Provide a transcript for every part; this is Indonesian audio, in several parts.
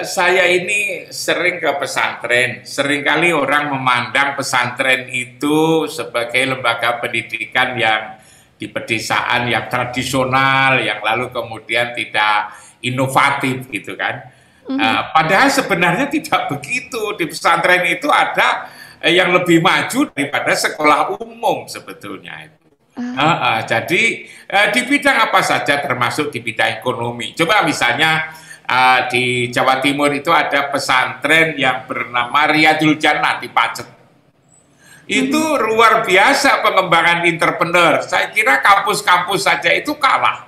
Saya ini sering ke pesantren. Seringkali orang memandang pesantren itu sebagai lembaga pendidikan yang di pedesaan yang tradisional, yang lalu kemudian tidak inovatif gitu kan. Mhm. Padahal sebenarnya tidak begitu. Di pesantren itu ada yang lebih maju daripada sekolah umum sebetulnya. Ah, Jadi di bidang apa saja termasuk di bidang ekonomi. Coba misalnya di Jawa Timur itu ada pesantren yang bernama Riyadul Jannah di Pacet. Itu mhm. luar biasa pengembangan entrepreneur. Saya kira kampus-kampus saja itu kalah.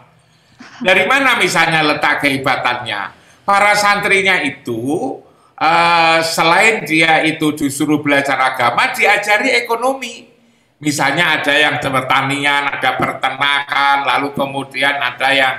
Dari mana misalnya letak kehebatannya? Para santrinya itu selain dia itu disuruh belajar agama, diajari ekonomi. Misalnya ada yang pertanian, ada peternakan, lalu kemudian ada yang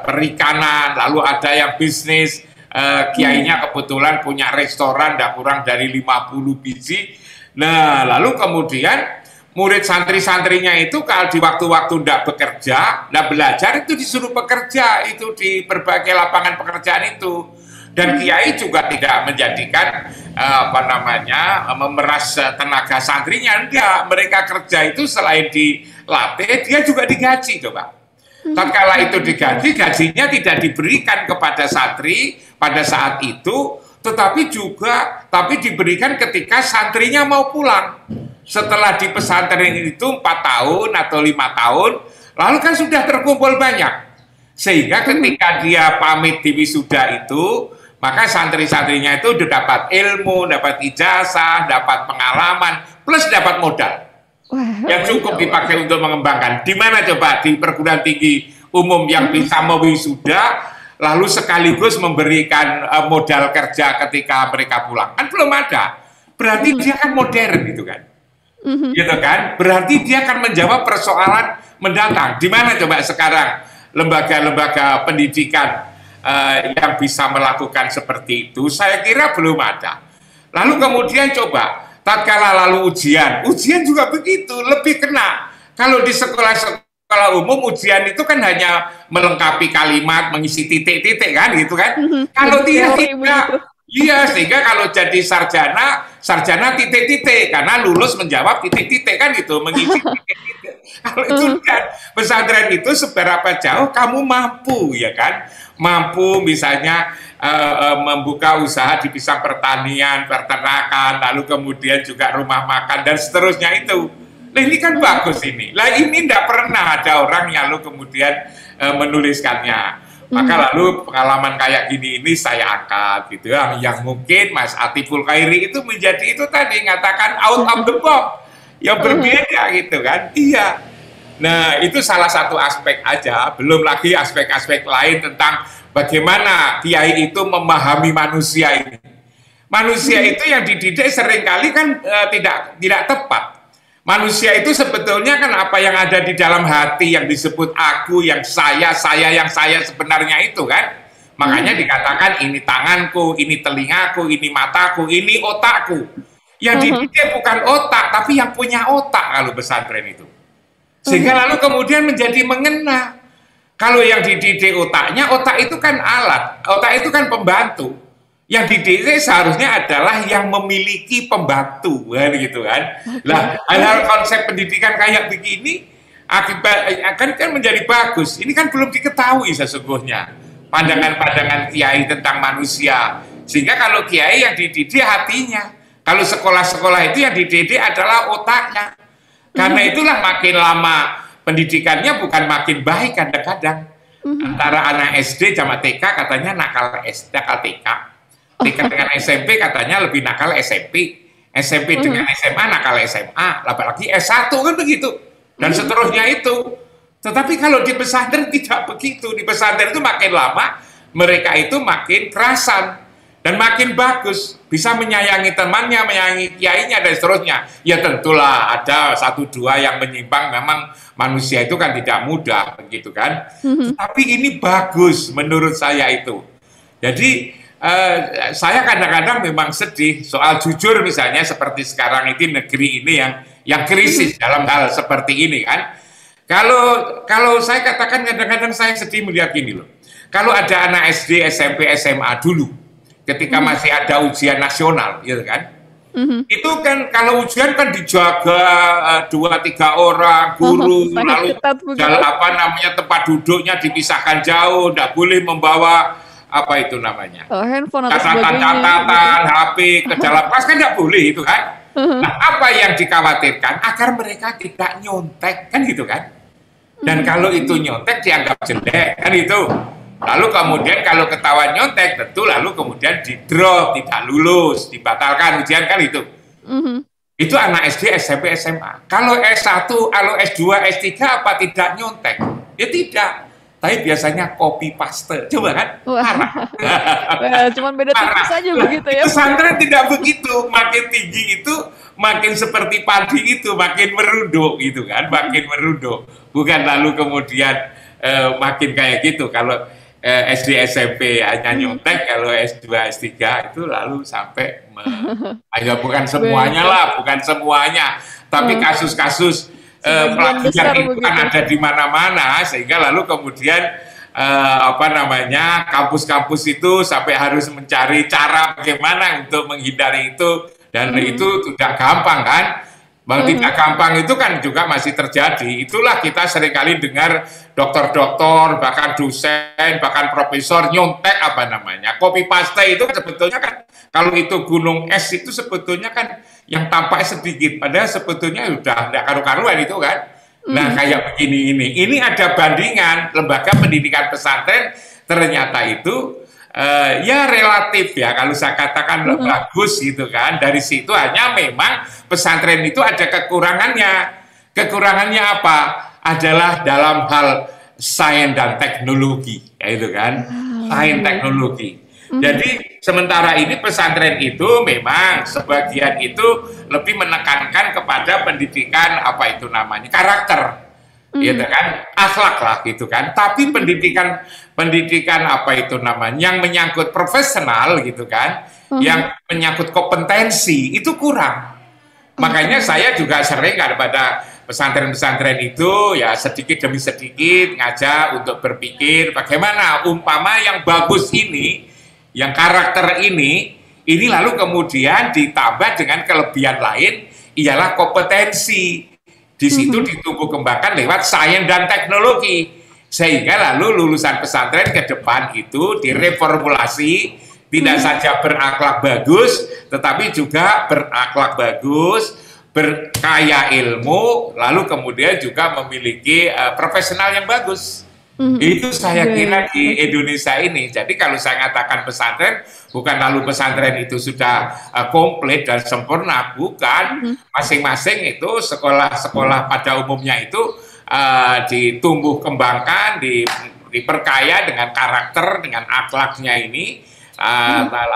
perikanan, lalu ada yang bisnis. Mhm. Kiainya kebetulan punya restoran, tidak kurang dari 50 biji. Nah, lalu kemudian murid santri-santrinya itu kalau di waktu-waktu tidak bekerja, tidak belajar, itu disuruh bekerja, itu di berbagai lapangan pekerjaan itu. Dan Mhm. kiai juga tidak menjadikan memeras tenaga santrinya, enggak. Mereka kerja itu selain dilatih, dia juga digaji, coba. Mhm. Tatkala itu Oke, digaji, gajinya tidak diberikan kepada santri pada saat itu, tapi diberikan ketika santrinya mau pulang. Setelah di pesantren itu 4 tahun atau 5 tahun, lalu kan sudah terkumpul banyak. Sehingga mhm. ketika dia pamit di wisuda itu, maka santri-santrinya itu udah dapat ilmu, dapat ijazah, dapat pengalaman, plus dapat modal Wah, yang Masya cukup Allah. dipakai untuk mengembangkan. Di mana coba di perguruan tinggi umum yang Mhm. bisa mewisuda, lalu sekaligus memberikan modal kerja ketika mereka pulang? Kan belum ada. Berarti Mhm. dia kan modern gitu kan. Mhm. Gitu kan? Berarti dia akan menjawab persoalan mendatang. Di mana coba sekarang lembaga-lembaga pendidikan yang bisa melakukan seperti itu? Saya kira belum ada. Lalu kemudian coba, tatkala lalu ujian juga begitu, lebih kena. Kalau di sekolah-sekolah umum ujian itu kan hanya melengkapi kalimat, mengisi titik-titik kan gitu kan. Mhm. Kalau Lebih dia teori begitu. tidak, iya, sehingga kalau jadi sarjana, sarjana titik-titik karena lulus menjawab titik-titik kan gitu, mengisi titik-titik. Kalau itu Mhm. kan pesantren itu seberapa jauh kamu mampu ya kan? Mampu misalnya membuka usaha di bidang pertanian, peternakan, lalu kemudian juga rumah makan dan seterusnya itu. Nah ini kan Mhm. bagus ini. Lah ini tidak pernah ada orang yang lalu kemudian menuliskannya. Maka Mhm. lalu pengalaman kayak gini ini saya angkat gitu ya, yang mungkin Mas Atiful Khairi itu menjadi itu tadi ngatakan out of the box, yang Mhm. berbeda gitu kan. Iya. Nah, itu salah satu aspek aja, belum lagi aspek-aspek lain tentang bagaimana kiai itu memahami manusia ini. Manusia Mhm. itu yang dididik seringkali kan tidak tepat. Manusia itu sebetulnya kan apa yang ada di dalam hati yang disebut aku, yang saya yang saya sebenarnya itu kan. Makanya Mhm. dikatakan ini tanganku, ini telingaku, ini mataku, ini otakku. Yang Mhm. dididik bukan otak, tapi yang punya otak kalau pesantren itu. Sehingga Mhm. lalu kemudian menjadi mengena. Kalau yang dididik otaknya, otak itu kan alat, otak itu kan pembantu. Yang dididik seharusnya adalah yang memiliki pembantu, kan gitu kan. Oke. Lah, hal-hal konsep pendidikan kayak begini akibat akan menjadi bagus. Ini kan belum diketahui sesungguhnya Mhm. pandangan-pandangan kiai tentang manusia. Sehingga kalau kiai yang dididik hatinya, kalau sekolah-sekolah itu yang dididik adalah otaknya. Karena Mhm. itulah makin lama pendidikannya bukan makin baik kadang-kadang. Mhm. Antara anak SD sama TK katanya nakal nakal TK. TK dengan SMP katanya lebih nakal SMP. SMP dengan Mhm. SMA nakal SMA. Apalagi S1 kan begitu. Dan Mhm. seterusnya itu. Tetapi kalau di pesantren tidak begitu. Di pesantren itu makin lama mereka itu makin kerasan dan makin bagus, bisa menyayangi temannya, menyayangi kiainya dan seterusnya. Ya tentulah ada satu dua yang menyimpang, memang manusia itu kan tidak mudah begitu kan. Mhm. Tetapi ini bagus menurut saya itu. Jadi saya kadang-kadang memang sedih soal jujur misalnya seperti sekarang ini negeri ini yang Mhm. krisis dalam hal seperti ini kan. Kalau kalau saya katakan kadang-kadang saya sedih melihat gini loh. Kalau ada anak SD, SMP, SMA dulu, ketika masih ada ujian nasional, gitu kan? Itu kan kalau ujian kan dijaga 2-3 orang guru, Sangat lalu ketat begitu. jalan apa namanya tempat duduknya dipisahkan jauh, tidak boleh membawa apa itu namanya Handphone atau sebagainya. catatan-catatan, HP ke dalam kelas kan tidak boleh itu kan. Nah, apa yang dikhawatirkan agar mereka tidak nyontek kan gitu kan? Dan kalau itu nyontek dianggap jelek kan itu. Lalu kemudian kalau ketahuan nyontek tentu lalu kemudian di drop, tidak lulus, dibatalkan ujian kan itu. Itu anak SD, SMP, SMA. Kalau S1, kalau S2, S3 apa tidak nyontek? Ya tidak. Tapi biasanya copy paste. Coba kan? Parah. Cuman beda tipis saja begitu ya. Pesantren tidak begitu. Makin tinggi itu makin seperti padi itu, makin merunduk gitu kan, makin merunduk. Bukan lalu kemudian makin kayak gitu. Kalau SD SMP hanya nyontek, kalau S2 S3 itu lalu sampai ya bukan semuanya lah, bukan semuanya, tapi kasus-kasus pelagian itu kan ada di mana-mana, sehingga lalu kemudian apa namanya kampus-kampus itu sampai harus mencari cara bagaimana untuk menghindari itu, dan itu tidak gampang kan. Bang, tidak gampang itu kan juga masih terjadi. Itulah kita seringkali dengar dokter-dokter, bahkan dosen, bahkan profesor nyontek apa namanya, copy paste itu kan sebetulnya kan kalau itu gunung es itu sebetulnya kan yang tampak sedikit, padahal sebetulnya sudah tidak karu-karuan itu kan. Nah kayak begini ini ada bandingan lembaga pendidikan pesantren ternyata itu ya relatif ya kalau saya katakan bagus gitu kan. Dari situ hanya memang pesantren itu ada kekurangannya. Kekurangannya apa? Adalah dalam hal sains dan teknologi, yaitu kan sains teknologi. Jadi sementara ini pesantren itu memang sebagian itu lebih menekankan kepada pendidikan apa itu namanya karakter. Gitu kan, akhlak lah gitu kan. Tapi pendidikan apa itu namanya yang menyangkut profesional gitu kan, yang menyangkut kompetensi itu kurang. Makanya saya juga sering pada pesantren-pesantren itu ya sedikit demi sedikit ngajak untuk berpikir bagaimana umpama yang bagus ini, yang karakter ini lalu kemudian ditambah dengan kelebihan lain ialah kompetensi. Di situ ditumbuh kembangkan lewat sains dan teknologi, sehingga lalu lulusan pesantren ke depan itu direformulasi, tidak saja berakhlak bagus, tetapi juga berakhlak bagus, berkaya ilmu, lalu kemudian juga memiliki profesional yang bagus. Itu saya kira di Indonesia ini. Jadi kalau saya katakan pesantren, bukan lalu pesantren itu sudah komplit dan sempurna, bukan. Masing-masing itu sekolah-sekolah pada umumnya itu ditumbuh kembangkan, diperkaya dengan karakter, dengan akhlaknya ini.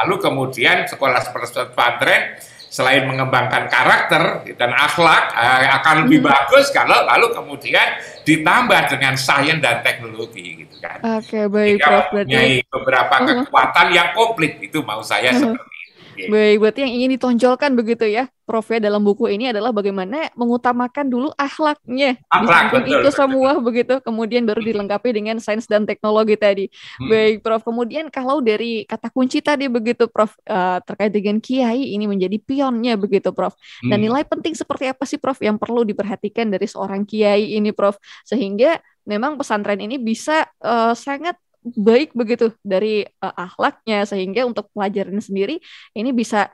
Lalu kemudian sekolah pesantren selain mengembangkan karakter dan akhlak akan lebih bagus kalau lalu kemudian ditambah dengan sains dan teknologi gitu kan. Oke, baik Prof. Berarti beberapa kekuatan yang komplit itu mau saya seperti itu. Baik, berarti yang ingin ditonjolkan begitu ya, Prof ya, dalam buku ini adalah bagaimana mengutamakan dulu akhlaknya. Akhlak, betul, itu semua begitu, kemudian baru dilengkapi dengan sains dan teknologi tadi. Baik, Prof. Kemudian kalau dari kata kunci tadi begitu, Prof, terkait dengan kiai ini menjadi pionnya begitu, Prof. Dan nilai penting seperti apa sih, Prof, yang perlu diperhatikan dari seorang kiai ini, Prof, sehingga memang pesantren ini bisa sangat baik begitu dari akhlaknya, sehingga untuk pelajaran sendiri ini bisa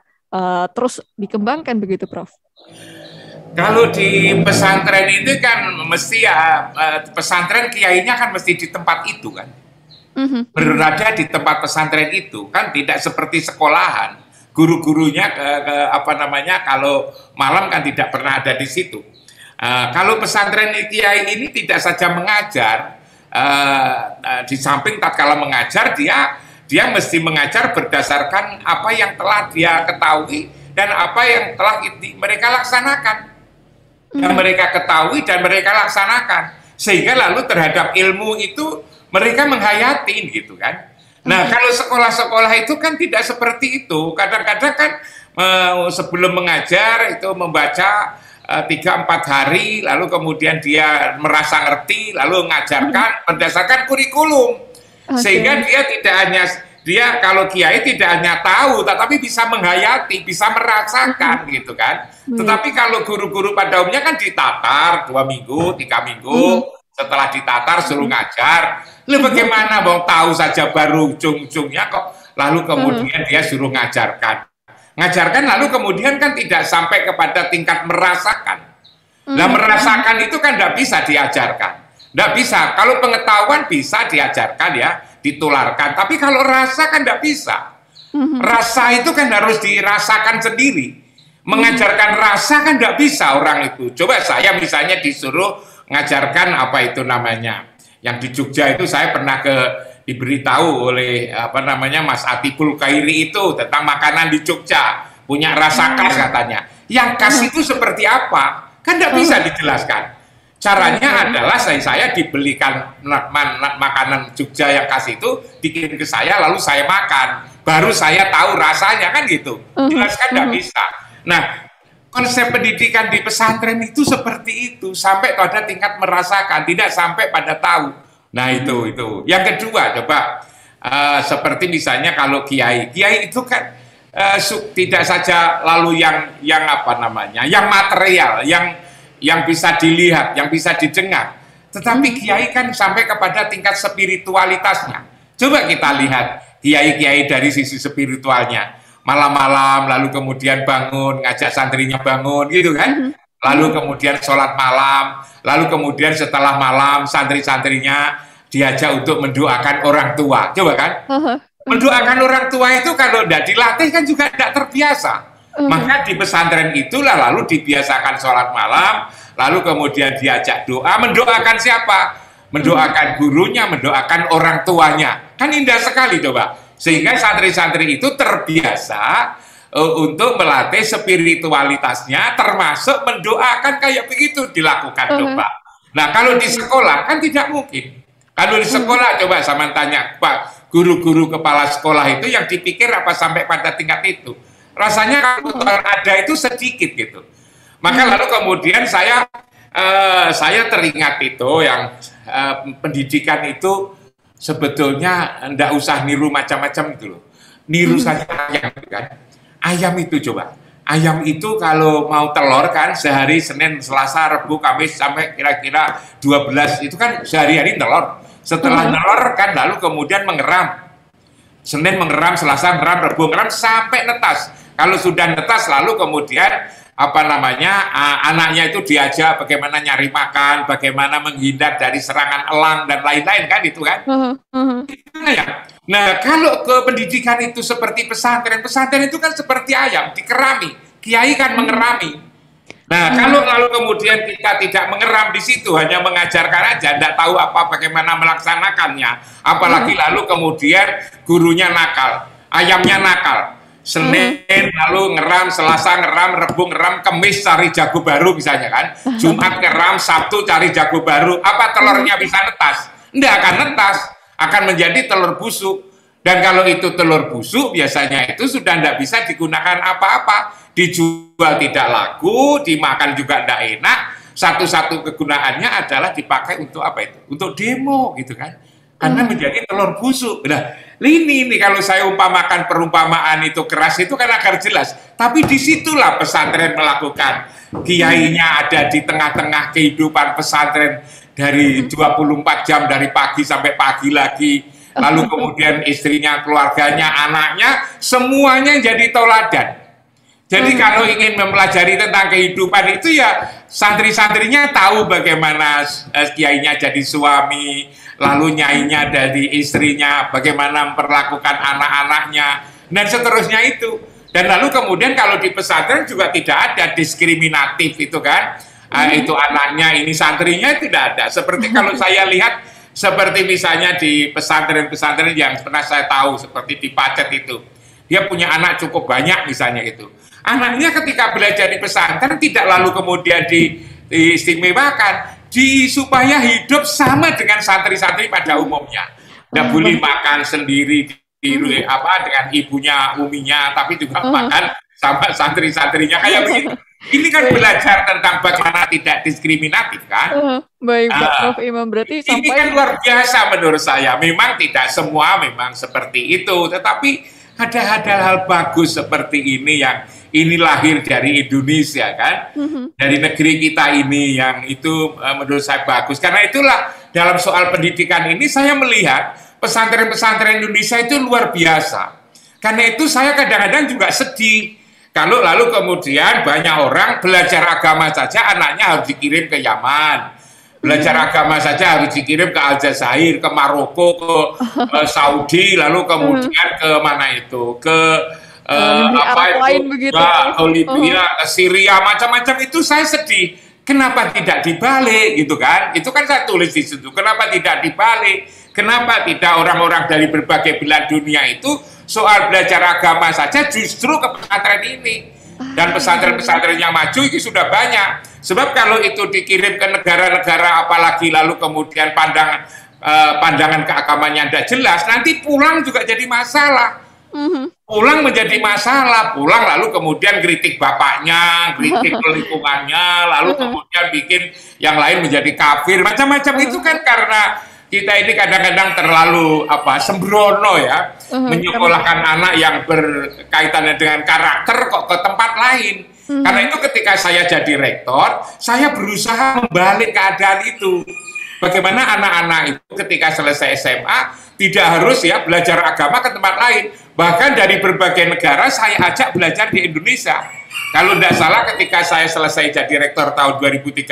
terus dikembangkan begitu, Prof. Kalau di pesantren itu kan mesti ya pesantren kiainya kan mesti di tempat itu kan, berada di tempat pesantren itu kan, tidak seperti sekolahan guru-gurunya apa namanya kalau malam kan tidak pernah ada di situ. Kalau pesantren kiai ini tidak saja mengajar. Di samping tatkala mengajar dia mesti mengajar berdasarkan apa yang telah dia ketahui dan apa yang telah mereka laksanakan, yang mereka ketahui dan mereka laksanakan, sehingga lalu terhadap ilmu itu mereka menghayati gitu kan. Nah kalau sekolah-sekolah itu kan tidak seperti itu, kadang-kadang kan sebelum mengajar itu membaca 3-4 hari, lalu kemudian dia merasa ngerti, lalu mengajarkan berdasarkan kurikulum. Sehingga dia tidak hanya kalau kiai tidak hanya tahu, tetapi bisa menghayati, bisa merasakan gitu kan. Tetapi kalau guru-guru pada umumnya kan ditatar 2 minggu, 3 minggu, setelah ditatar suruh ngajar. Lalu bagaimana bang tahu saja baru ujung-ujungnya kok, lalu kemudian dia suruh ngajarkan. Ngajarkan lalu kemudian kan tidak sampai kepada tingkat merasakan. Nah merasakan itu kan tidak bisa diajarkan. Tidak bisa, kalau pengetahuan bisa diajarkan ya, ditularkan. Tapi kalau rasa kan tidak bisa. Rasa itu kan harus dirasakan sendiri. Mengajarkan rasa kan tidak bisa orang itu. Coba saya misalnya disuruh ngajarkan apa itu namanya. Yang di Jogja itu saya pernah diberitahu oleh Mas Atibul Khairi itu tentang makanan di Jogja. Punya rasa khas katanya. Yang khas itu seperti apa? Kan tidak bisa dijelaskan. Caranya adalah saya dibelikan makanan Jogja yang khas itu, dikirim ke saya, lalu saya makan. Baru saya tahu rasanya, kan gitu. Jelaskan nggak bisa. Nah, konsep pendidikan di pesantren itu seperti itu. Sampai pada tingkat merasakan, tidak sampai pada tahu. Nah, itu. Yang kedua, coba. Seperti misalnya kalau kiai. Kiai itu kan tidak saja lalu yang material, yang bisa dilihat, yang bisa didengar. Tetapi kiai kan sampai kepada tingkat spiritualitasnya. Coba kita lihat kiai-kiai dari sisi spiritualnya. Malam-malam, lalu kemudian bangun, ngajak santrinya bangun, gitu kan. Lalu kemudian sholat malam, lalu kemudian setelah malam, santri-santrinya diajak untuk mendoakan orang tua. Coba kan? Mendoakan orang tua itu kalau tidak dilatih kan juga tidak terbiasa. Maka di pesantren itulah lalu dibiasakan sholat malam, lalu kemudian diajak doa. Mendoakan siapa? Mendoakan gurunya, mendoakan orang tuanya. Kan indah sekali coba. Sehingga santri-santri itu terbiasa untuk melatih spiritualitasnya, termasuk mendoakan kayak begitu dilakukan coba. Nah kalau di sekolah kan tidak mungkin. Kalau di sekolah coba sama tanya Pak, guru-guru kepala sekolah itu yang dipikir apa sampai pada tingkat itu? Rasanya kalau ada itu sedikit gitu. Maka lalu kemudian saya teringat itu yang pendidikan itu sebetulnya ndak usah niru macam-macam gitu loh. Niru saja ayam kan. Ayam itu coba. Ayam itu kalau mau telur kan sehari Senin, Selasa, Rabu, Kamis sampai kira-kira 12 itu kan sehari-hari telur. Setelah telur kan lalu kemudian mengeram. Senin mengeram, Selasa mengeram, Rabu mengeram sampai netas. Kalau sudah netas lalu kemudian anaknya itu diajak bagaimana nyari makan, bagaimana menghindar dari serangan elang dan lain-lain kan itu kan. Nah kalau ke pendidikan itu seperti pesantren itu kan seperti ayam dikerami, kiai kan mengerami. Nah kalau lalu kemudian kita tidak mengeram di situ, hanya mengajarkan aja, tidak tahu bagaimana melaksanakannya, apalagi lalu kemudian gurunya nakal, ayamnya nakal. Senin lalu ngeram, Selasa ngeram, Rabu ngeram, Kamis cari jago baru misalnya kan, Jumat ngeram, Sabtu cari jago baru, apa telurnya bisa netas? Tidak akan netas, akan menjadi telur busuk. Dan kalau itu telur busuk biasanya itu sudah tidak bisa digunakan apa-apa, dijual tidak laku, dimakan juga tidak enak. Satu-satu kegunaannya adalah dipakai untuk apa itu? Untuk demo gitu kan. Karena menjadi telur busuk. Nah, ini kalau saya umpamakan perumpamaan itu keras itu kan agar jelas. Tapi disitulah pesantren melakukan. Kiainya ada di tengah-tengah kehidupan pesantren dari 24 jam dari pagi sampai pagi lagi. Lalu kemudian istrinya, keluarganya, anaknya, semuanya jadi toladan. Jadi kalau ingin mempelajari tentang kehidupan itu ya santri-santrinya tahu bagaimana kiainya jadi suami, lalu nyainya dari istrinya, bagaimana memperlakukan anak-anaknya, dan seterusnya itu. Dan lalu kemudian kalau di pesantren juga tidak ada diskriminatif itu kan, itu anaknya, ini santrinya tidak ada. Seperti kalau saya lihat, seperti misalnya di pesantren-pesantren yang pernah saya tahu, seperti di Pacet itu, dia punya anak cukup banyak misalnya gitu. Anaknya ketika belajar di pesantren tidak lalu kemudian diistimewakan, supaya hidup sama dengan santri-santri pada umumnya. Tidak boleh makan sendiri dengan ibunya, uminya, tapi juga makan sama santri-santrinya kayak begitu. Ini kan belajar tentang bagaimana tidak diskriminatif kan? Baik, Pak Prof. Imam, berarti ini kan luar biasa menurut saya. Memang tidak semua memang seperti itu, tetapi ada hal-hal bagus seperti ini yang ini lahir dari Indonesia kan, dari negeri kita ini yang itu menurut saya bagus. Karena itulah dalam soal pendidikan ini saya melihat pesantren-pesantren Indonesia itu luar biasa. Karena itu saya kadang-kadang juga sedih. Kalau lalu kemudian banyak orang belajar agama saja anaknya harus dikirim ke Yaman. Belajar agama saja harus dikirim ke Aljazair, ke Maroko, ke Saudi, lalu kemudian ke mana itu? Ke apa itu? Ke Libya, ke Syria, macam-macam itu saya sedih. Kenapa tidak dibalik gitu kan? Itu kan saya tulis di situ. Kenapa tidak dibalik? Kenapa tidak orang-orang dari berbagai belahan dunia itu soal belajar agama saja justru ke pesantren ini? Dan pesantren-pesantren yang maju itu sudah banyak. Sebab kalau itu dikirim ke negara-negara apalagi lalu kemudian pandangan keagamannya tidak jelas, nanti pulang juga jadi masalah. Pulang menjadi masalah, pulang lalu kemudian kritik bapaknya, kritik lingkungannya, lalu kemudian bikin yang lain menjadi kafir, macam-macam itu kan karena kita ini kadang-kadang terlalu sembrono ya, menyekolahkan anak yang berkaitan dengan karakter kok ke tempat lain. Karena itu ketika saya jadi rektor, saya berusaha membalik keadaan itu. Bagaimana anak-anak itu ketika selesai SMA tidak harus ya belajar agama ke tempat lain. Bahkan dari berbagai negara saya ajak belajar di Indonesia. Kalau tidak salah ketika saya selesai jadi rektor tahun 2013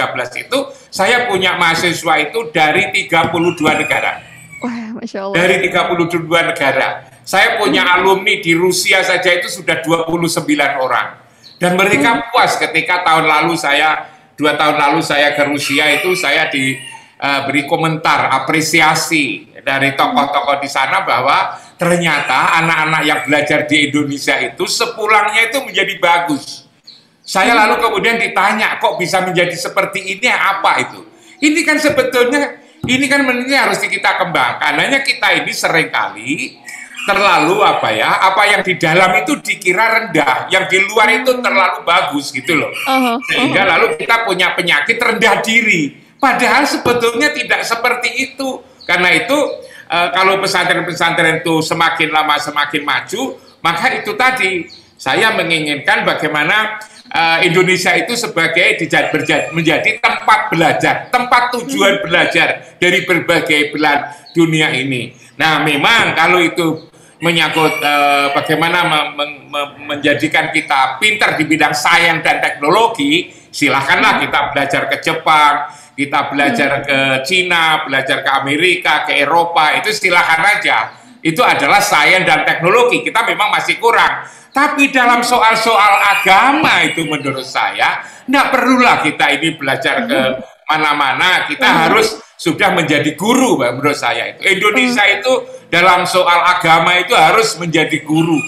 itu, saya punya mahasiswa itu dari 32 negara. Wah, Masya Allah. Dari 32 negara. Saya punya alumni di Rusia saja itu sudah 29 orang. Dan mereka puas ketika tahun lalu saya, 2 tahun lalu saya ke Rusia itu saya diberi komentar, apresiasi dari tokoh-tokoh di sana bahwa ternyata anak-anak yang belajar di Indonesia itu sepulangnya itu menjadi bagus. Saya lalu kemudian ditanya, kok bisa menjadi seperti ini, apa itu? Ini kan sebetulnya, ini kan harus kita kembangkan. Hanya kita ini seringkali terlalu apa yang di dalam itu dikira rendah, yang di luar itu terlalu bagus gitu loh. Sehingga lalu kita punya penyakit rendah diri. Padahal sebetulnya tidak seperti itu. Karena itu kalau pesantren-pesantren itu semakin lama semakin maju, maka itu tadi saya menginginkan bagaimana Indonesia itu sebagai menjadi tempat belajar, tempat tujuan belajar dari berbagai belahan dunia ini. Nah, memang kalau itu menyangkut bagaimana menjadikan kita pintar di bidang sains dan teknologi, silahkanlah kita belajar ke Jepang, kita belajar ke Cina, belajar ke Amerika, ke Eropa, itu silahkan aja. Itu adalah sains dan teknologi, kita memang masih kurang. Tapi dalam soal-soal agama itu menurut saya, tidak perlulah kita ini belajar ke mana-mana, kita harus sudah menjadi guru menurut saya itu. Indonesia itu dalam soal agama itu harus menjadi guru.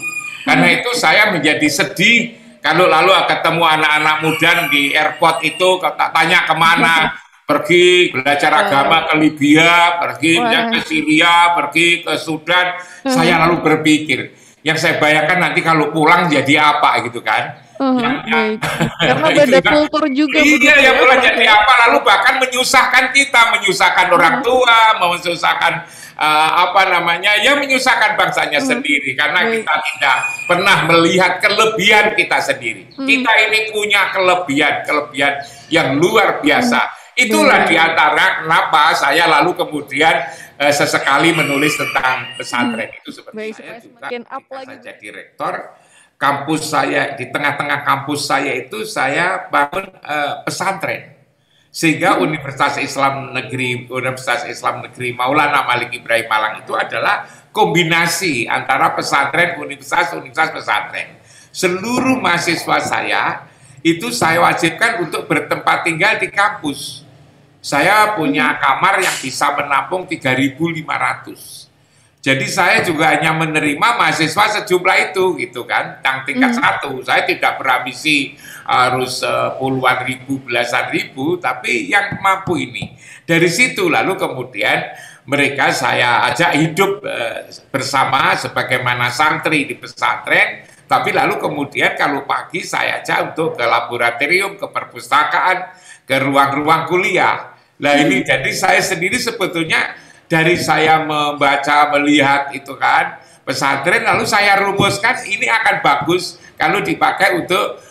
Karena itu saya menjadi sedih kalau lalu ketemu anak-anak muda di airport itu tanya kemana, pergi belajar agama ke Libya, pergi ke Syria, pergi ke Sudan. Saya lalu berpikir, yang saya bayangkan nanti kalau pulang jadi apa gitu kan. Karena beda kultur juga. Iya, yang pulang jadi apa, lalu bahkan menyusahkan kita, menyusahkan orang tua, menyusahkan menyusahkan bangsanya sendiri, karena kita tidak pernah melihat kelebihan kita sendiri. Kita ini punya kelebihan yang luar biasa. Itulah diantara kenapa saya lalu kemudian sesekali menulis tentang pesantren itu seperti saya juga. Saya jadi rektor, kampus saya di tengah-tengah kampus saya itu saya bangun pesantren. Sehingga Universitas Islam Negeri Maulana Malik Ibrahim Malang itu adalah kombinasi antara pesantren, universitas pesantren. Seluruh mahasiswa saya itu saya wajibkan untuk bertempat tinggal di kampus. Saya punya kamar yang bisa menampung 3.500. Jadi saya juga hanya menerima mahasiswa sejumlah itu gitu kan, yang tingkat 1. Saya tidak berambisi harus puluhan ribu, belasan ribu, tapi yang mampu ini. Dari situ lalu kemudian mereka saya ajak hidup bersama sebagaimana santri di pesantren, Tapi lalu kemudian kalau pagi saya ajak untuk ke laboratorium, ke perpustakaan, ke ruang-ruang kuliah. Nah ini jadi saya sendiri sebetulnya dari saya membaca, melihat itu kan pesantren, lalu saya rumuskan ini akan bagus kalau dipakai untuk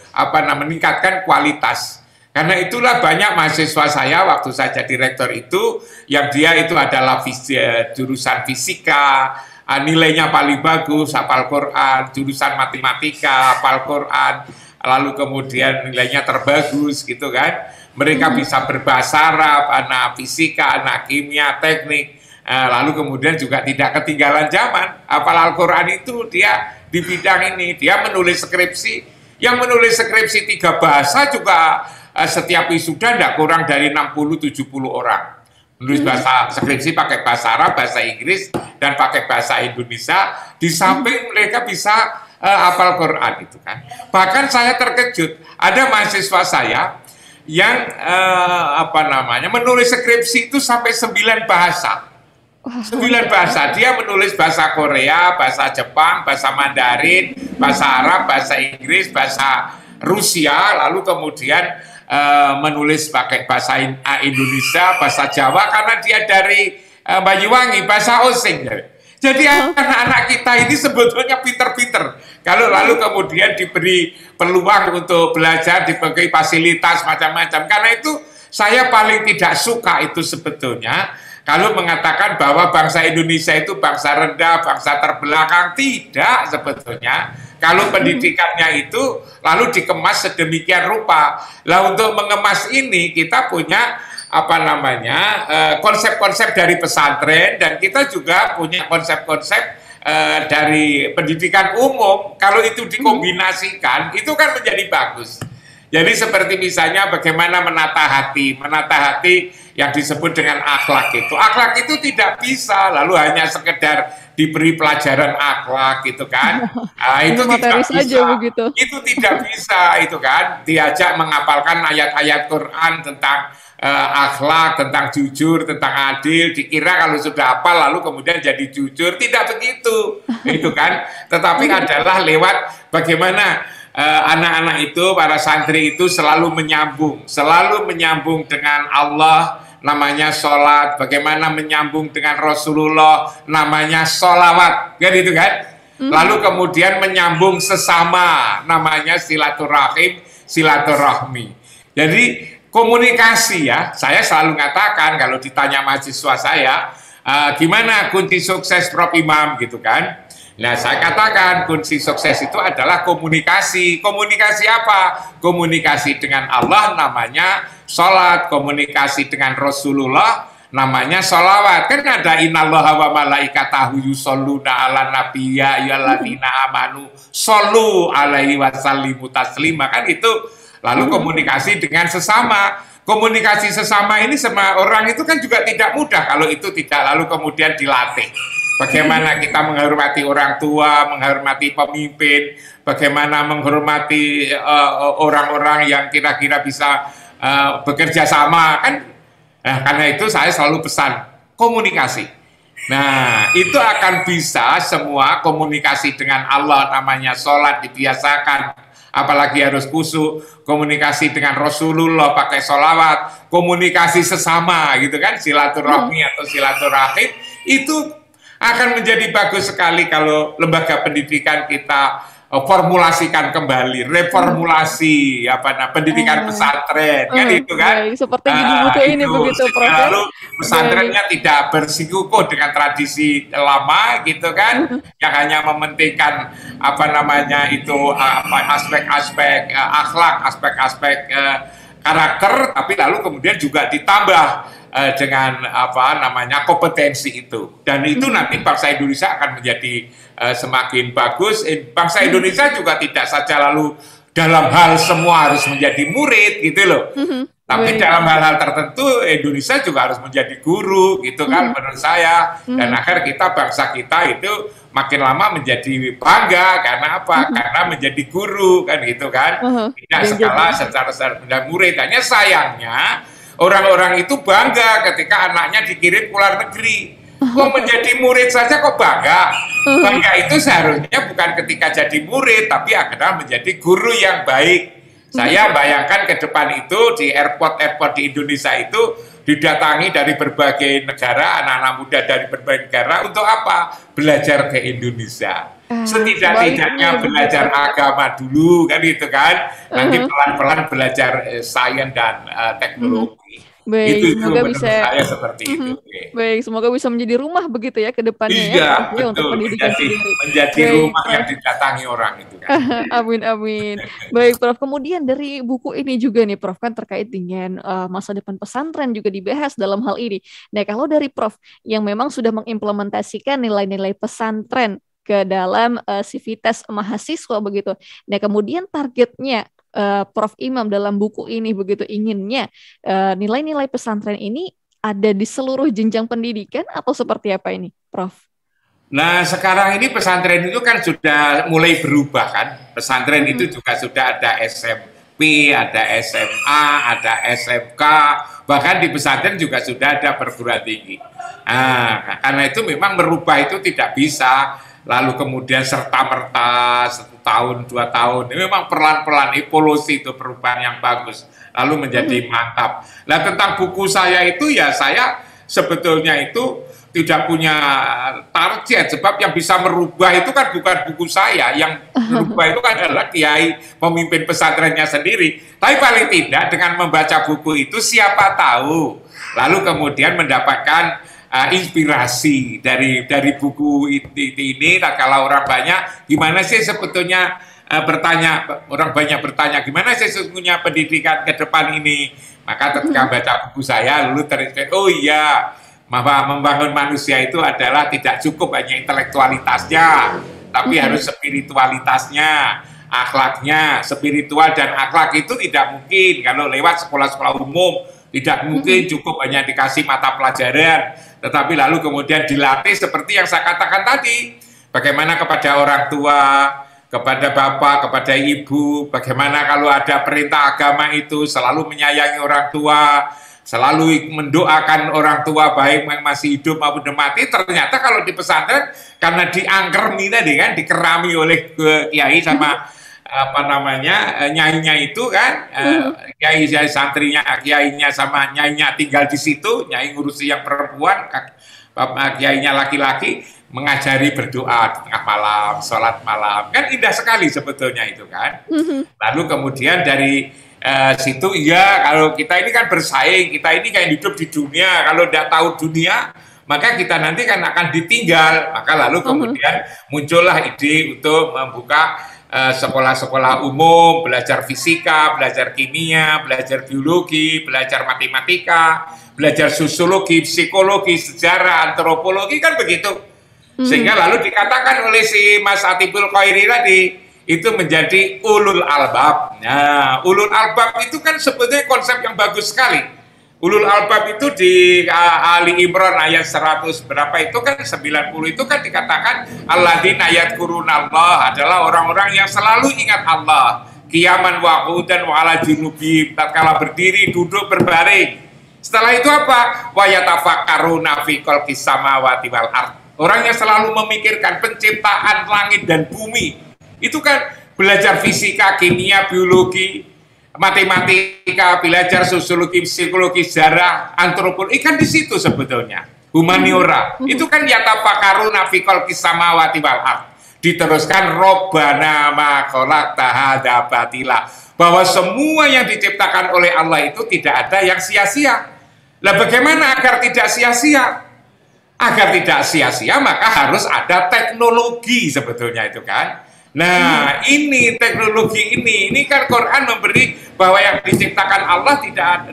meningkatkan kualitas. Karena itulah banyak mahasiswa saya waktu saya jadi rektor itu, yang dia itu adalah jurusan fisika, nilainya paling bagus, hafal Quran, jurusan matematika, hafal Quran, lalu kemudian nilainya terbagus gitu kan. Mereka bisa berbahasa Arab, anak fisika, anak kimia, teknik, lalu kemudian juga tidak ketinggalan zaman. Hafal Al-Quran itu dia di bidang ini, dia menulis skripsi, yang menulis skripsi 3 bahasa juga setiap wisuda tidak kurang dari 60-70 orang. Menulis bahasa skripsi pakai bahasa Arab, bahasa Inggris, dan pakai bahasa Indonesia. Di samping mereka bisa hafal Quran itu kan. Bahkan saya terkejut, ada mahasiswa saya yang menulis skripsi itu sampai 9 bahasa. 9 bahasa, dia menulis bahasa Korea, bahasa Jepang, bahasa Mandarin, bahasa Arab, bahasa Inggris, bahasa Rusia, lalu kemudian menulis pakai bahasa Indonesia, bahasa Jawa, karena dia dari Banyuwangi, bahasa Osing. Jadi anak-anak kita ini sebetulnya pinter-pinter. Kalau lalu kemudian diberi peluang untuk belajar, diberi fasilitas macam-macam. Karena itu saya paling tidak suka itu sebetulnya kalau mengatakan bahwa bangsa Indonesia itu bangsa rendah, bangsa terbelakang. Tidak sebetulnya. Kalau pendidikannya itu lalu dikemas sedemikian rupa. Lah untuk mengemas ini kita punya konsep-konsep dari pesantren, dan kita juga punya konsep-konsep dari pendidikan umum. Kalau itu dikombinasikan itu kan menjadi bagus. Jadi seperti misalnya bagaimana menata hati yang disebut dengan akhlak itu. Akhlak itu tidak bisa lalu hanya sekedar diberi pelajaran akhlak gitu kan. Itu tidak bisa. Itu tidak bisa itu kan. Diajak menghafalkan ayat-ayat Quran tentang akhlak, tentang jujur, tentang adil, dikira kalau sudah hafal lalu kemudian jadi jujur. Tidak begitu. Itu kan. Tetapi adalah lewat bagaimana anak-anak itu, para santri itu selalu menyambung dengan Allah, namanya sholat, bagaimana menyambung dengan Rasulullah, namanya sholawat, kan itu kan? Lalu kemudian menyambung sesama, namanya silaturahmi. Jadi komunikasi ya, saya selalu mengatakan kalau ditanya mahasiswa saya, gimana kunci sukses Prof Imam gitu kan? Nah, saya katakan kunci sukses itu adalah komunikasi. Komunikasi apa? Komunikasi dengan Allah namanya sholat, komunikasi dengan Rasulullah namanya sholawat. Kan ada innallaha wa malaikatahu yusholluna ala nabiyya ayyuhalladzina amanu shollu alaihi wasallimu taslima. Kan itu. Lalu komunikasi dengan sesama. Komunikasi sesama ini sama orang itu kan juga tidak mudah kalau itu tidak lalu kemudian dilatih. Bagaimana kita menghormati orang tua, menghormati pemimpin, bagaimana menghormati orang-orang yang kira-kira bisa bekerja sama kan. Nah, karena itu saya selalu pesan komunikasi. Nah, itu akan bisa semua komunikasi dengan Allah, namanya sholat dibiasakan. Apalagi harus khusyuk, komunikasi dengan Rasulullah pakai sholawat, komunikasi sesama gitu kan, silaturahmi atau silaturahim, itu akan menjadi bagus sekali kalau lembaga pendidikan kita formulasikan kembali, reformulasi pendidikan pesantren kan itu kan. Seperti di buku ini begitu, Prof. Lalu pesantrennya tidak bersikukuh dengan tradisi lama gitu kan, yang hanya mementingkan aspek-aspek akhlak, aspek-aspek karakter, tapi lalu kemudian juga ditambah dengan kompetensi itu, dan itu nanti bangsa Indonesia akan menjadi semakin bagus. Bangsa Indonesia juga tidak saja lalu dalam hal semua harus menjadi murid gitu loh, tapi dalam hal-hal tertentu Indonesia juga harus menjadi guru gitu kan, menurut saya. Dan agar kita bangsa kita itu makin lama menjadi bangga karena apa? Karena menjadi guru kan gitu kan, tidak skala secara murid. Hanya sayangnya orang-orang itu bangga ketika anaknya dikirim ke luar negeri. Kok menjadi murid saja kok bangga? Bangga itu seharusnya bukan ketika jadi murid, tapi adalah menjadi guru yang baik. Saya bayangkan ke depan itu di airport-airport di Indonesia itu didatangi dari berbagai negara, anak-anak muda dari berbagai negara untuk apa? Belajar ke Indonesia. Setidak-tidaknya belajar agama dulu kan itu kan. Nanti pelan-pelan belajar sains dan teknologi. Baik, itu semoga bisa saya seperti itu. Baik, semoga bisa menjadi rumah begitu ya ke depannya iya, ya, untuk pendidikan sendiri. Menjadi baik, rumah Prof. Yang didatangi orang itu kan. Amin, amin. Baik, Prof. Kemudian dari buku ini juga nih, Prof, kan terkait dengan masa depan pesantren juga dibahas dalam hal ini. Nah, kalau dari Prof yang memang sudah mengimplementasikan nilai-nilai pesantren ke dalam sivitas mahasiswa begitu. Nah, kemudian targetnya Prof Imam dalam buku ini begitu inginnya nilai-nilai pesantren ini ada di seluruh jenjang pendidikan atau seperti apa ini, Prof? Nah, sekarang ini pesantren itu kan sudah mulai berubah kan. Pesantren itu juga sudah ada SMP, ada SMA, ada SMK, bahkan di pesantren juga sudah ada perguruan tinggi. Nah, karena itu memang merubah itu tidak bisa lalu kemudian serta-merta 1 tahun, 2 tahun. Ini memang pelan-pelan evolusi itu perubahan yang bagus, lalu menjadi mantap. Nah, tentang buku saya itu ya saya sebetulnya itu tidak punya target, sebab yang bisa merubah itu kan bukan buku saya, yang merubah itu adalah kiai pemimpin pesantrennya sendiri. Tapi paling tidak dengan membaca buku itu siapa tahu, lalu kemudian mendapatkan inspirasi dari buku ini. Kalau orang banyak, gimana sih sebetulnya orang banyak bertanya, gimana sih sebetulnya pendidikan ke depan ini? Maka ketika baca buku saya, lalu terinspirasi, oh iya, bahwa membangun manusia itu adalah tidak cukup hanya intelektualitasnya, tapi harus spiritualitasnya, akhlaknya. Spiritual dan akhlak itu tidak mungkin kalau lewat sekolah-sekolah umum, tidak mungkin cukup hanya dikasih mata pelajaran, tetapi lalu kemudian dilatih seperti yang saya katakan tadi, bagaimana kepada orang tua, kepada bapak, kepada ibu, bagaimana kalau ada perintah agama itu selalu menyayangi orang tua, selalu mendoakan orang tua baik yang masih hidup maupun mati. Ternyata kalau di pesantren karena diangkermi tadi kan, dikerami oleh kiai sama nyainya itu kan, kiai santrinya, kiainya sama nyainya tinggal di situ, nyai ngurusi yang perempuan, kiainya laki-laki, mengajari berdoa di tengah malam, sholat malam, kan indah sekali sebetulnya itu kan. Lalu kemudian dari situ, ya kalau kita ini kan bersaing, kita ini kayak hidup di dunia, kalau tidak tahu dunia, maka kita nanti kan akan ditinggal. Maka lalu kemudian muncullah ide untuk membuka sekolah-sekolah umum, belajar fisika, belajar kimia, belajar biologi, belajar matematika, belajar sosiologi, psikologi, sejarah, antropologi, kan begitu. Sehingga lalu dikatakan oleh si Mas Atibul Khairi tadi, itu menjadi ulul albab. Nah, ulul albab itu kan sebetulnya konsep yang bagus sekali. Ulul albab itu di Ali Imran ayat 100 berapa itu kan 90 itu kan dikatakan alladzina yadhkurunallah adalah orang-orang yang selalu ingat Allah, qiyaman wa qu'udan wa ala junubihim, tatkala berdiri, duduk, berbaring. Setelah itu apa? Wa yatafakkaruna fi khalqis samawati wal ardh. Orang yang selalu memikirkan penciptaan langit dan bumi. Itu kan belajar fisika, kimia, biologi, matematika, belajar sosiologi, psikologi, sejarah, antropologi, kan di situ sebetulnya. Humaniora. Itu kan yatafakkaruna fi khalqis samawati wal ardh. Diteruskan Robbana ma khalaqta hadza batila. Bahwa semua yang diciptakan oleh Allah itu tidak ada yang sia-sia. Lah bagaimana agar tidak sia-sia? Agar tidak sia-sia maka harus ada teknologi sebetulnya itu kan. Nah, ini teknologi ini kan Quran memberi bahwa yang diciptakan Allah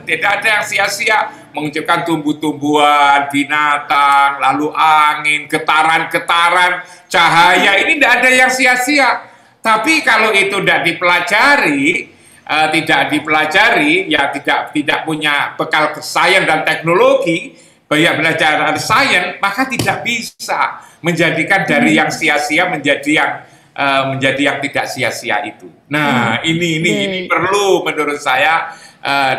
tidak ada yang sia-sia, menciptakan tumbuh-tumbuhan, binatang, lalu angin, getaran-getaran, cahaya, ini tidak ada yang sia-sia. Tapi kalau itu tidak dipelajari, ya tidak punya bekal sains dan teknologi, banyak belajar sains, maka tidak bisa menjadikan dari yang sia-sia menjadi yang tidak sia-sia itu. Nah, ini perlu menurut saya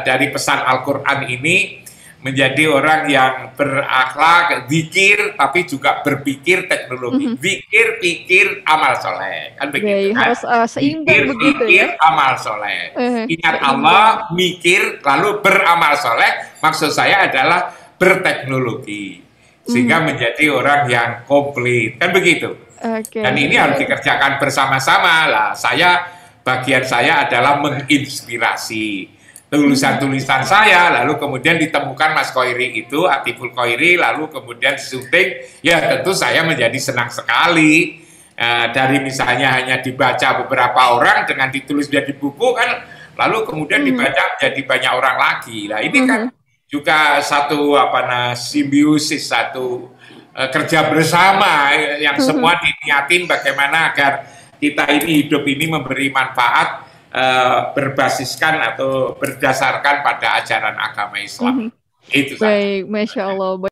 dari pesan Al-Quran ini menjadi orang yang berakhlak, zikir, tapi juga berpikir teknologi. Zikir, pikir, amal soleh. Kan begitu kan? Harus seimbang zikir, begitu pikir, ya. amal soleh. Ingat Seimbang. Allah, mikir, lalu beramal soleh. Maksud saya adalah berteknologi. Sehingga menjadi orang yang komplit. Kan begitu. Dan ini harus dikerjakan bersama-sama lah. Bagian saya adalah menginspirasi tulisan-tulisan saya, lalu kemudian ditemukan Mas Khoiri itu, Atiful Khoiri, lalu kemudian syuting, ya tentu saya menjadi senang sekali. Dari misalnya hanya dibaca beberapa orang dengan ditulis jadi buku kan, lalu kemudian dibaca jadi banyak orang lagi. Nah ini kan juga satu simbiosis, satu kerja bersama yang semua diniatin bagaimana agar kita ini hidup ini memberi manfaat berbasiskan atau berdasarkan pada ajaran agama Islam. Itu baik, Masya Allah.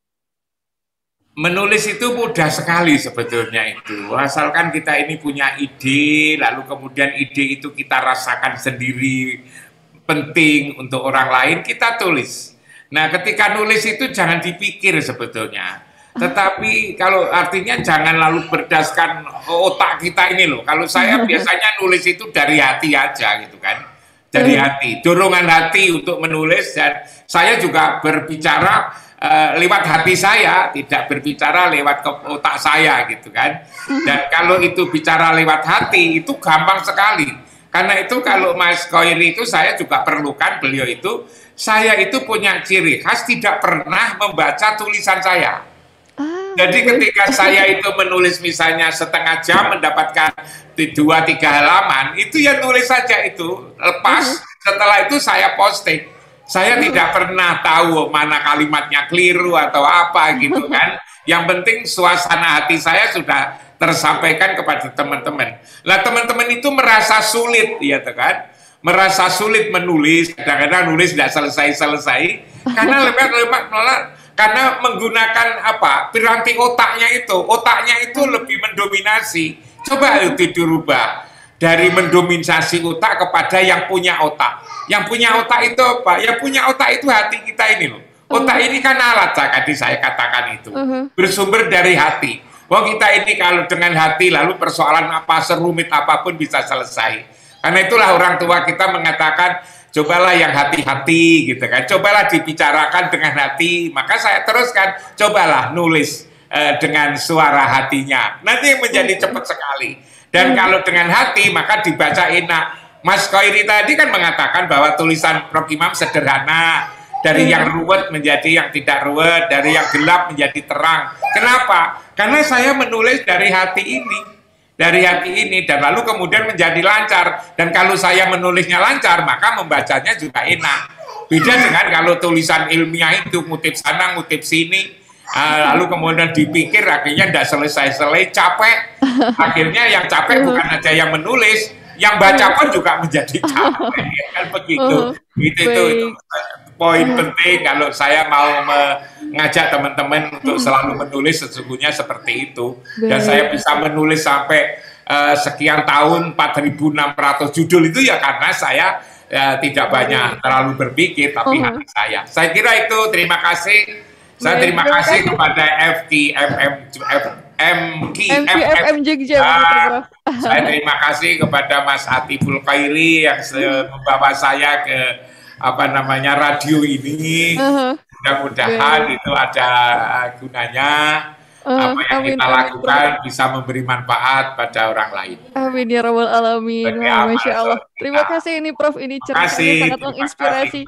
Menulis itu mudah sekali sebetulnya itu. Asalkan kita ini punya ide, lalu kemudian ide itu kita rasakan sendiri penting untuk orang lain, kita tulis. Nah, ketika nulis itu jangan dipikir sebetulnya. Tetapi kalau artinya jangan lalu berdasarkan otak kita ini loh. Kalau saya biasanya nulis itu dari hati aja gitu kan. Dari hati, dorongan hati untuk menulis, dan saya juga berbicara lewat hati saya, tidak berbicara lewat otak saya gitu kan. Dan kalau itu bicara lewat hati itu gampang sekali. Karena itu kalau Mas Khoiri itu saya juga perlukan beliau itu, saya itu punya ciri khas tidak pernah membaca tulisan saya. Jadi ketika saya itu menulis misalnya setengah jam mendapatkan 2-3 halaman, itu ya nulis saja itu, lepas setelah itu saya posting. Saya tidak pernah tahu mana kalimatnya keliru atau apa gitu kan. Yang penting suasana hati saya sudah tersampaikan kepada teman-teman. Nah teman-teman itu merasa sulit ya kan, merasa sulit menulis, kadang-kadang nulis tidak selesai-selesai karena karena menggunakan piranti otaknya itu lebih mendominasi. Coba itu dirubah dari mendominasi otak kepada yang punya otak. Yang punya otak itu apa? Yang punya otak itu hati kita ini loh. Otak ini kan alat, tadi saya katakan itu bersumber dari hati. Wah kita ini kalau dengan hati lalu persoalan apa serumit apapun bisa selesai. Karena itulah orang tua kita mengatakan cobalah yang hati-hati gitu kan, cobalah dibicarakan dengan hati. Maka saya teruskan, cobalah nulis dengan suara hatinya, nanti menjadi cepat sekali. Dan kalau dengan hati maka dibaca enak. Mas Khoiri tadi kan mengatakan bahwa tulisan Prof. Imam sederhana, dari yang ruwet menjadi yang tidak ruwet, dari yang gelap menjadi terang. Kenapa? Karena saya menulis dari hati ini, dan lalu kemudian menjadi lancar. Dan kalau saya menulisnya lancar, maka membacanya juga enak. Beda dengan kalau tulisan ilmiah itu ngutip sana, ngutip sini, lalu kemudian dipikir akhirnya tidak selesai-selesai, capek. Akhirnya yang capek bukan aja yang menulis, yang baca pun juga menjadi capek. Kan begitu. Itu poin penting kalau saya mau mengajak teman-teman untuk selalu menulis, sesungguhnya seperti itu. Dan saya bisa menulis sampai sekian tahun 4.600 judul itu ya karena saya tidak banyak terlalu berpikir, tapi hati saya. Saya kira itu. Terima kasih. Saya terima kasih kepada MKFM Jogja. Saya terima kasih kepada Mas Atiful Khoiri yang membawa saya ke radio ini. Mudah-mudahan itu ada gunanya. Apa yang kita lakukan bisa memberi manfaat pada orang lain. Amin ya rabbal alamin. Masya Allah. Terima kasih ini Prof, ini ceritanya sangat menginspirasi.